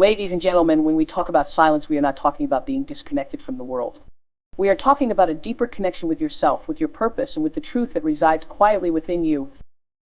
Ladies and gentlemen, when we talk about silence, we are not talking about being disconnected from the world. We are talking about a deeper connection with yourself, with your purpose, and with the truth that resides quietly within you.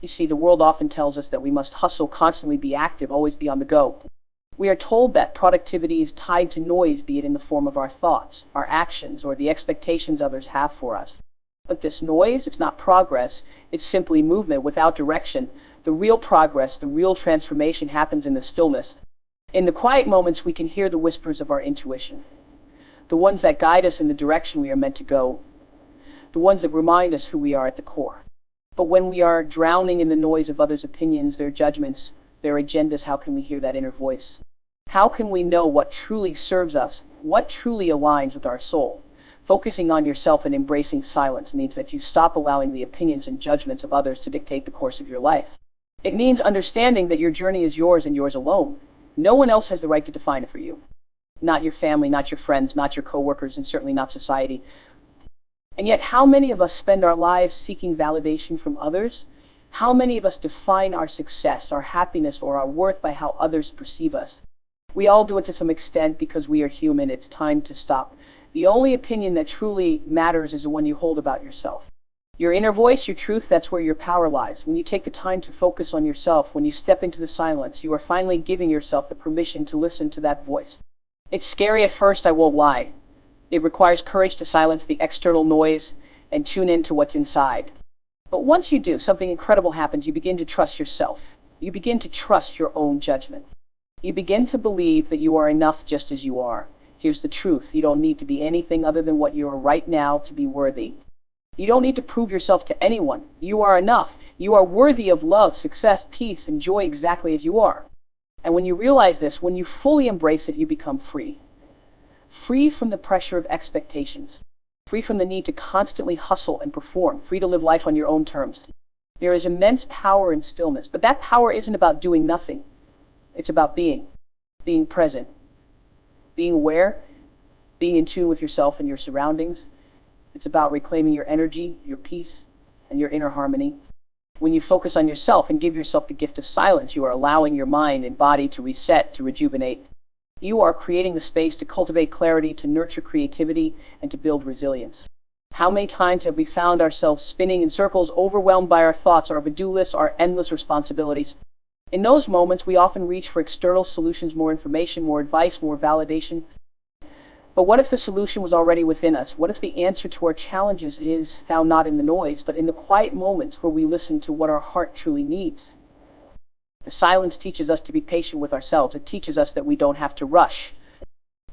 You see, the world often tells us that we must hustle, constantly be active, always be on the go. We are told that productivity is tied to noise, be it in the form of our thoughts, our actions, or the expectations others have for us. But this noise, it's not progress, it's simply movement without direction. The real progress, the real transformation happens in the stillness. In the quiet moments, we can hear the whispers of our intuition, the ones that guide us in the direction we are meant to go, the ones that remind us who we are at the core. But when we are drowning in the noise of others' opinions, their judgments, their agendas, how can we hear that inner voice? How can we know what truly serves us, what truly aligns with our soul? Focusing on yourself and embracing silence means that you stop allowing the opinions and judgments of others to dictate the course of your life. It means understanding that your journey is yours and yours alone. No one else has the right to define it for you. Not your family, not your friends, not your coworkers, and certainly not society. And yet, how many of us spend our lives seeking validation from others? How many of us define our success, our happiness, or our worth by how others perceive us? We all do it to some extent because we are human. It's time to stop. The only opinion that truly matters is the one you hold about yourself. Your inner voice, your truth, that's where your power lies. When you take the time to focus on yourself, when you step into the silence, you are finally giving yourself the permission to listen to that voice. It's scary at first, I won't lie. It requires courage to silence the external noise and tune into what's inside. But once you do, something incredible happens. You begin to trust yourself. You begin to trust your own judgment. You begin to believe that you are enough just as you are. Here's the truth. You don't need to be anything other than what you are right now to be worthy. You don't need to prove yourself to anyone. You are enough. You are worthy of love, success, peace, and joy exactly as you are. And when you realize this, when you fully embrace it, you become free. Free from the pressure of expectations. Free from the need to constantly hustle and perform. Free to live life on your own terms. There is immense power in stillness, but that power isn't about doing nothing. It's about being present, being aware, being in tune with yourself and your surroundings. It's about reclaiming your energy, your peace, and your inner harmony. When you focus on yourself and give yourself the gift of silence, you are allowing your mind and body to reset, to rejuvenate. You are creating the space to cultivate clarity, to nurture creativity, and to build resilience. How many times have we found ourselves spinning in circles, overwhelmed by our thoughts, our to-do lists, our endless responsibilities? In those moments, we often reach for external solutions, more information, more advice, more validation. But what if the solution was already within us? What if the answer to our challenges is found not in the noise, but in the quiet moments where we listen to what our heart truly needs? The silence teaches us to be patient with ourselves. It teaches us that we don't have to rush.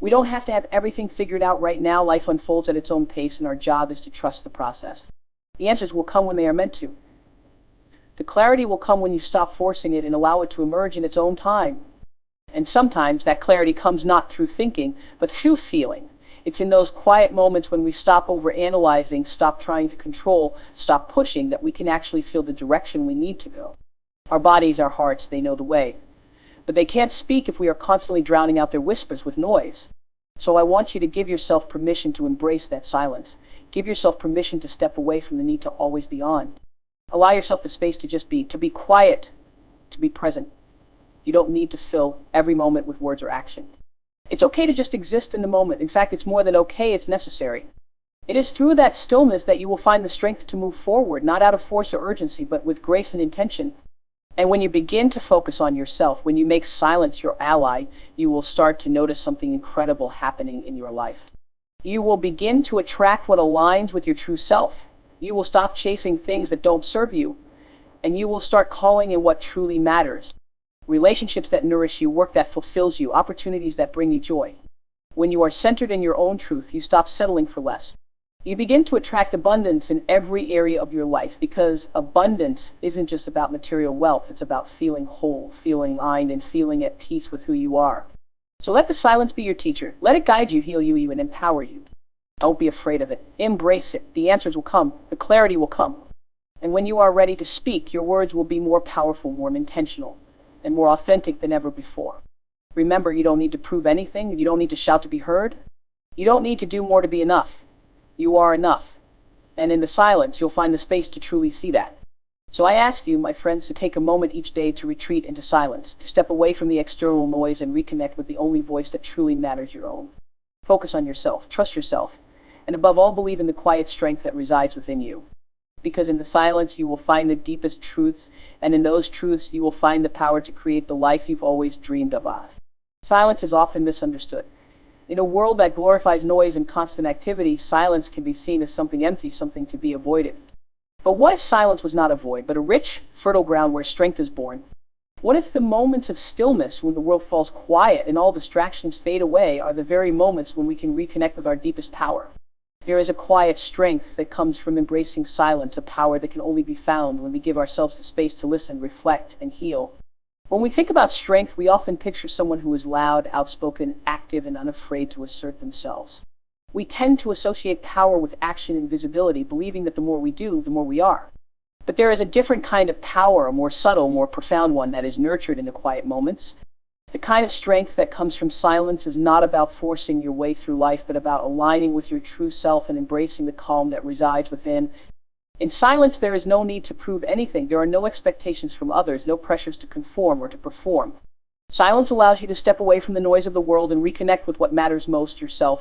We don't have to have everything figured out right now. Life unfolds at its own pace, and our job is to trust the process. The answers will come when they are meant to. The clarity will come when you stop forcing it and allow it to emerge in its own time. And sometimes that clarity comes not through thinking, but through feeling. It's in those quiet moments when we stop overanalyzing, stop trying to control, stop pushing, that we can actually feel the direction we need to go. Our bodies, our hearts, they know the way. But they can't speak if we are constantly drowning out their whispers with noise. So I want you to give yourself permission to embrace that silence. Give yourself permission to step away from the need to always be on. Allow yourself the space to just be, to be quiet, to be present. You don't need to fill every moment with words or action. It's okay to just exist in the moment. In fact, it's more than okay, it's necessary. It is through that stillness that you will find the strength to move forward, not out of force or urgency, but with grace and intention. And when you begin to focus on yourself, when you make silence your ally, you will start to notice something incredible happening in your life. You will begin to attract what aligns with your true self. You will stop chasing things that don't serve you, and you will start calling in what truly matters. Relationships that nourish you, work that fulfills you, opportunities that bring you joy. When you are centered in your own truth, you stop settling for less. You begin to attract abundance in every area of your life, because abundance isn't just about material wealth. It's about feeling whole, feeling aligned, and feeling at peace with who you are. So let the silence be your teacher. Let it guide you, heal you, and empower you. Don't be afraid of it. Embrace it. The answers will come. The clarity will come. And when you are ready to speak, your words will be more powerful, more intentional, and more authentic than ever before. Remember, you don't need to prove anything. You don't need to shout to be heard. You don't need to do more to be enough. You are enough. And in the silence, you'll find the space to truly see that. So I ask you, my friends, to take a moment each day to retreat into silence, to step away from the external noise and reconnect with the only voice that truly matters, your own. Focus on yourself, trust yourself, and above all, believe in the quiet strength that resides within you. Because in the silence you will find the deepest truths, and in those truths you will find the power to create the life you've always dreamed of. Silence is often misunderstood. In a world that glorifies noise and constant activity, silence can be seen as something empty, something to be avoided. But what if silence was not a void, but a rich, fertile ground where strength is born? What if the moments of stillness, when the world falls quiet and all distractions fade away, are the very moments when we can reconnect with our deepest power? There is a quiet strength that comes from embracing silence, a power that can only be found when we give ourselves the space to listen, reflect, and heal. When we think about strength, we often picture someone who is loud, outspoken, active, and unafraid to assert themselves. We tend to associate power with action and visibility, believing that the more we do, the more we are. But there is a different kind of power, a more subtle, more profound one that is nurtured in the quiet moments. The kind of strength that comes from silence is not about forcing your way through life, but about aligning with your true self and embracing the calm that resides within. In silence, there is no need to prove anything. There are no expectations from others, no pressures to conform or to perform. Silence allows you to step away from the noise of the world and reconnect with what matters most, yourself.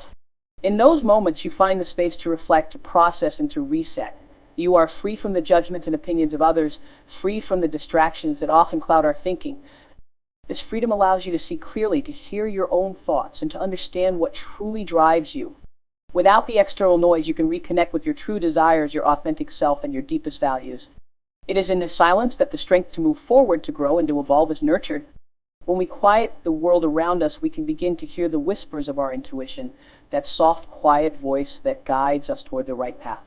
In those moments, you find the space to reflect, to process, and to reset. You are free from the judgment and opinions of others, free from the distractions that often cloud our thinking. This freedom allows you to see clearly, to hear your own thoughts, and to understand what truly drives you. Without the external noise, you can reconnect with your true desires, your authentic self, and your deepest values. It is in this silence that the strength to move forward, to grow, and to evolve is nurtured. When we quiet the world around us, we can begin to hear the whispers of our intuition, that soft, quiet voice that guides us toward the right path.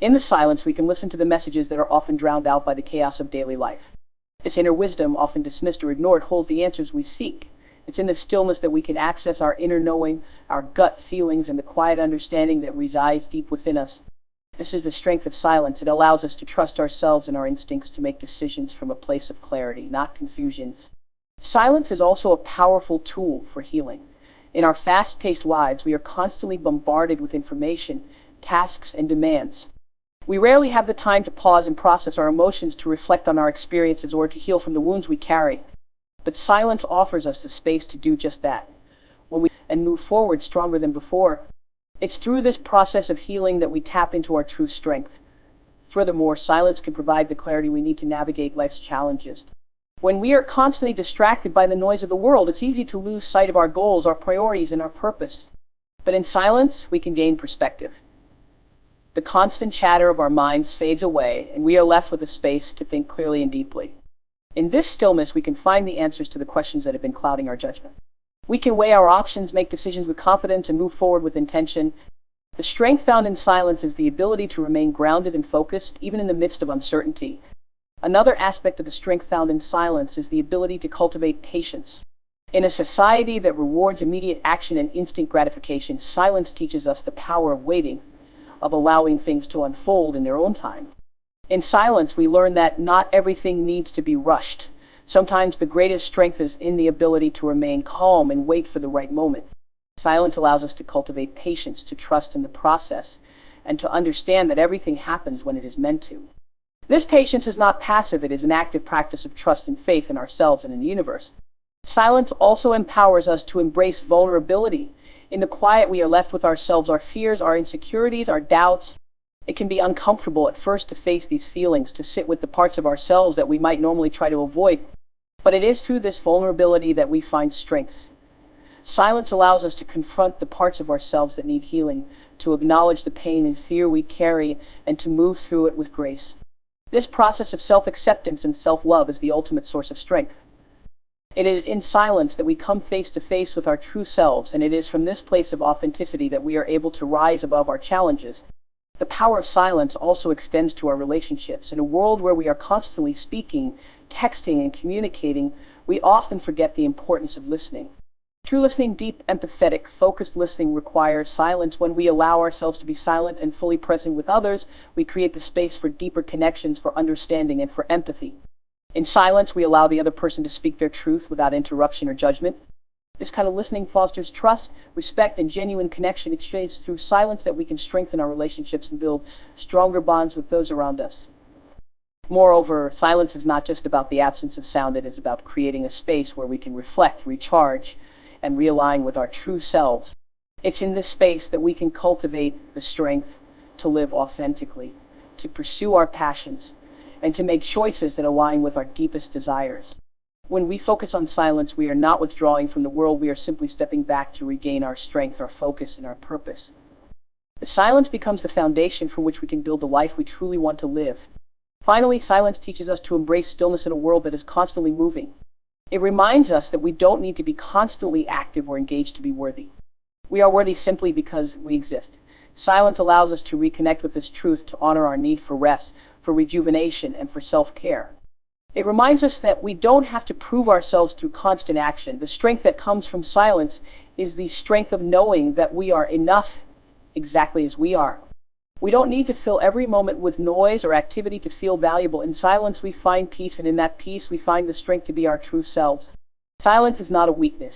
In the silence, we can listen to the messages that are often drowned out by the chaos of daily life. This inner wisdom, often dismissed or ignored, holds the answers we seek. It's in the stillness that we can access our inner knowing, our gut feelings, and the quiet understanding that resides deep within us. This is the strength of silence. It allows us to trust ourselves and our instincts, to make decisions from a place of clarity, not confusion. Silence is also a powerful tool for healing. In our fast-paced lives, we are constantly bombarded with information, tasks, and demands. We rarely have the time to pause and process our emotions, to reflect on our experiences, or to heal from the wounds we carry. But silence offers us the space to do just that, and move forward stronger than before. It's through this process of healing that we tap into our true strength. Furthermore, silence can provide the clarity we need to navigate life's challenges. When we are constantly distracted by the noise of the world, it's easy to lose sight of our goals, our priorities, and our purpose. But in silence, we can gain perspective. The constant chatter of our minds fades away, and we are left with a space to think clearly and deeply. In this stillness, we can find the answers to the questions that have been clouding our judgment. We can weigh our options, make decisions with confidence, and move forward with intention. The strength found in silence is the ability to remain grounded and focused, even in the midst of uncertainty. Another aspect of the strength found in silence is the ability to cultivate patience. In a society that rewards immediate action and instant gratification, silence teaches us the power of waiting, of allowing things to unfold in their own time. In silence, we learn that not everything needs to be rushed. Sometimes the greatest strength is in the ability to remain calm and wait for the right moment. Silence allows us to cultivate patience, to trust in the process, and to understand that everything happens when it is meant to. This patience is not passive, it is an active practice of trust and faith in ourselves and in the universe. Silence also empowers us to embrace vulnerability. In the quiet, we are left with ourselves, our fears, our insecurities, our doubts. It can be uncomfortable at first to face these feelings, to sit with the parts of ourselves that we might normally try to avoid. But it is through this vulnerability that we find strength. Silence allows us to confront the parts of ourselves that need healing, to acknowledge the pain and fear we carry, and to move through it with grace. This process of self-acceptance and self-love is the ultimate source of strength. It is in silence that we come face to face with our true selves, and it is from this place of authenticity that we are able to rise above our challenges. The power of silence also extends to our relationships. In a world where we are constantly speaking, texting, and communicating, we often forget the importance of listening. True listening, deep, empathetic, focused listening, requires silence. When we allow ourselves to be silent and fully present with others, we create the space for deeper connections, for understanding, and for empathy. In silence, we allow the other person to speak their truth without interruption or judgment. This kind of listening fosters trust, respect, and genuine connection. It's through silence that we can strengthen our relationships and build stronger bonds with those around us. Moreover, silence is not just about the absence of sound, it is about creating a space where we can reflect, recharge, and realign with our true selves. It's in this space that we can cultivate the strength to live authentically, to pursue our passions, and to make choices that align with our deepest desires. When we focus on silence, we are not withdrawing from the world, we are simply stepping back to regain our strength, our focus, and our purpose. The silence becomes the foundation from which we can build the life we truly want to live. Finally, silence teaches us to embrace stillness in a world that is constantly moving. It reminds us that we don't need to be constantly active or engaged to be worthy. We are worthy simply because we exist. Silence allows us to reconnect with this truth, to honor our need for rest, for rejuvenation, and for self-care. It reminds us that we don't have to prove ourselves through constant action. The strength that comes from silence is the strength of knowing that we are enough exactly as we are. We don't need to fill every moment with noise or activity to feel valuable. In silence we find peace, and in that peace we find the strength to be our true selves. Silence is not a weakness.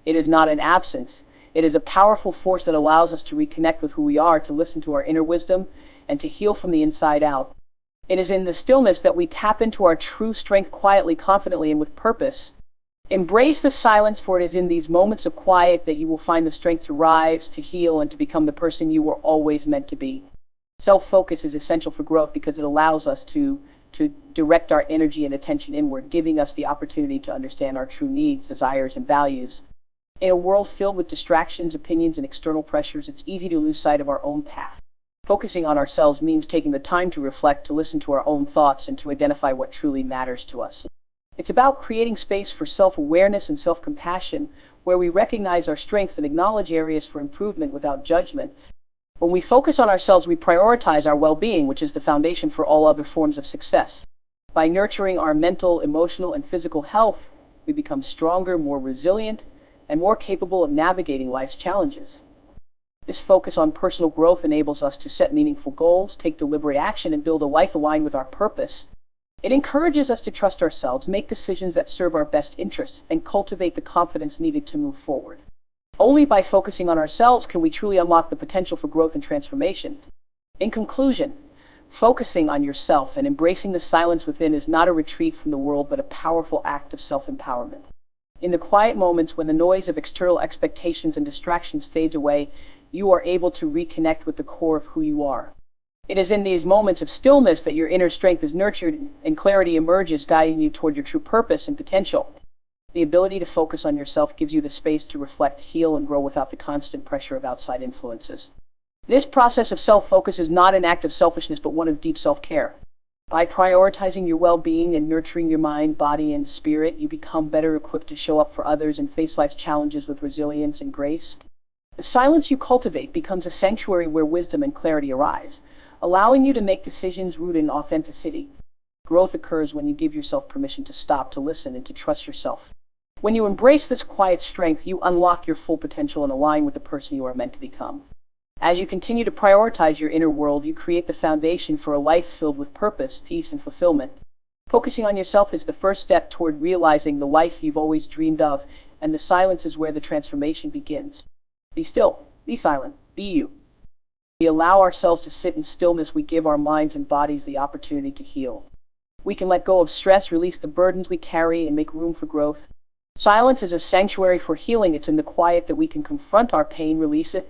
It is not an absence. It is a powerful force that allows us to reconnect with who we are, to listen to our inner wisdom, and to heal from the inside out. It is in the stillness that we tap into our true strength quietly, confidently, and with purpose. Embrace the silence, for it is in these moments of quiet that you will find the strength to rise, to heal, and to become the person you were always meant to be. Self-focus is essential for growth because it allows us to direct our energy and attention inward, giving us the opportunity to understand our true needs, desires, and values. In a world filled with distractions, opinions, and external pressures, it's easy to lose sight of our own path. Focusing on ourselves means taking the time to reflect, to listen to our own thoughts, and to identify what truly matters to us. It's about creating space for self-awareness and self-compassion, where we recognize our strengths and acknowledge areas for improvement without judgment. When we focus on ourselves, we prioritize our well-being, which is the foundation for all other forms of success. By nurturing our mental, emotional, and physical health, we become stronger, more resilient, and more capable of navigating life's challenges. This focus on personal growth enables us to set meaningful goals, take deliberate action, and build a life aligned with our purpose. It encourages us to trust ourselves, make decisions that serve our best interests, and cultivate the confidence needed to move forward. Only by focusing on ourselves can we truly unlock the potential for growth and transformation. In conclusion, focusing on yourself and embracing the silence within is not a retreat from the world, but a powerful act of self-empowerment. In the quiet moments when the noise of external expectations and distractions fades away, you are able to reconnect with the core of who you are. It is in these moments of stillness that your inner strength is nurtured and clarity emerges, guiding you toward your true purpose and potential. The ability to focus on yourself gives you the space to reflect, heal, and grow without the constant pressure of outside influences. This process of self-focus is not an act of selfishness, but one of deep self-care. By prioritizing your well-being and nurturing your mind, body, and spirit, you become better equipped to show up for others and face life's challenges with resilience and grace. The silence you cultivate becomes a sanctuary where wisdom and clarity arise, allowing you to make decisions rooted in authenticity. Growth occurs when you give yourself permission to stop, to listen, and to trust yourself. When you embrace this quiet strength, you unlock your full potential and align with the person you are meant to become. As you continue to prioritize your inner world, you create the foundation for a life filled with purpose, peace, and fulfillment. Focusing on yourself is the first step toward realizing the life you've always dreamed of, and the silence is where the transformation begins. Be still, be silent, be you. We allow ourselves to sit in stillness, we give our minds and bodies the opportunity to heal. We can let go of stress, release the burdens we carry, and make room for growth. Silence is a sanctuary for healing. It's in the quiet that we can confront our pain, release it,